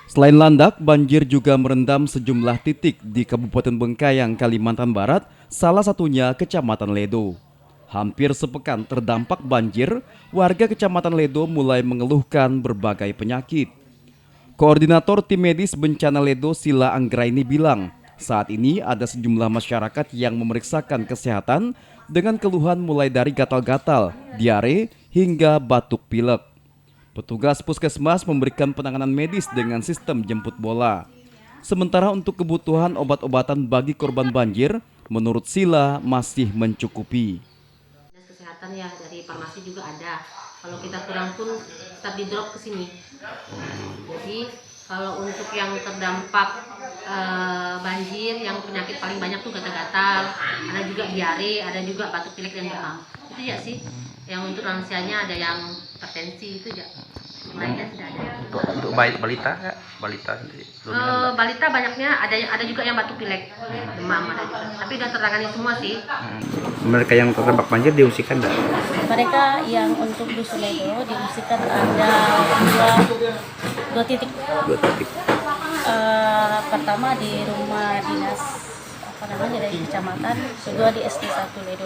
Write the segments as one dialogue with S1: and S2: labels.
S1: Selain landak, banjir juga merendam sejumlah titik di Kabupaten Bengkayang, Kalimantan Barat, salah satunya Kecamatan Ledo. Hampir sepekan terdampak banjir, warga Kecamatan Ledo mulai mengeluhkan berbagai penyakit. Koordinator Tim Medis Bencana Ledo Sila Anggraini bilang, saat ini ada sejumlah masyarakat yang memeriksakan kesehatan dengan keluhan mulai dari gatal-gatal, diare, hingga batuk pilek. Petugas puskesmas memberikan penanganan medis dengan sistem jemput bola. Sementara untuk kebutuhan obat-obatan bagi korban banjir, menurut Sila masih mencukupi.
S2: Kesehatan ya dari farmasi juga ada. Kalau kita kurang pun tetap di drop ke sini. Jadi kalau untuk yang terdampak banjir, yang penyakit paling banyak tuh gatal-gatal, ada juga diare, ada juga batuk pilek dan demam. Itu ya sih. Yang untuk lansianya ada yang hipertensi itu ya. Lainnya sudah ada.
S3: Untuk balita nggak? Balita sendiri?
S2: Balita banyaknya ada juga yang batuk pilek, demam ada juga. Tapi udah tertangani semua sih.
S3: Mereka yang terdampak banjir diungsikan nggak?
S4: Mereka yang untuk Dusun Ledo diungsikan ada dua titik.
S3: Dua titik.
S4: Pertama di rumah dinas dari kecamatan, kedua di SD 1 Ledo.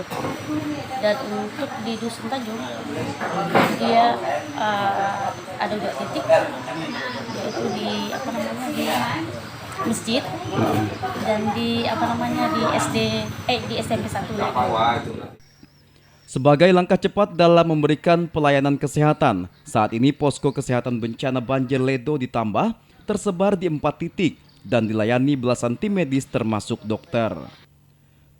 S4: Dan untuk di Dusun Tanjung dia ada dua titik, yaitu di di masjid dan di di SMP 1 Ledo.
S1: Sebagai langkah cepat dalam memberikan pelayanan kesehatan, saat ini posko kesehatan bencana banjir Ledo ditambah tersebar di 4 titik dan dilayani belasan tim medis termasuk dokter.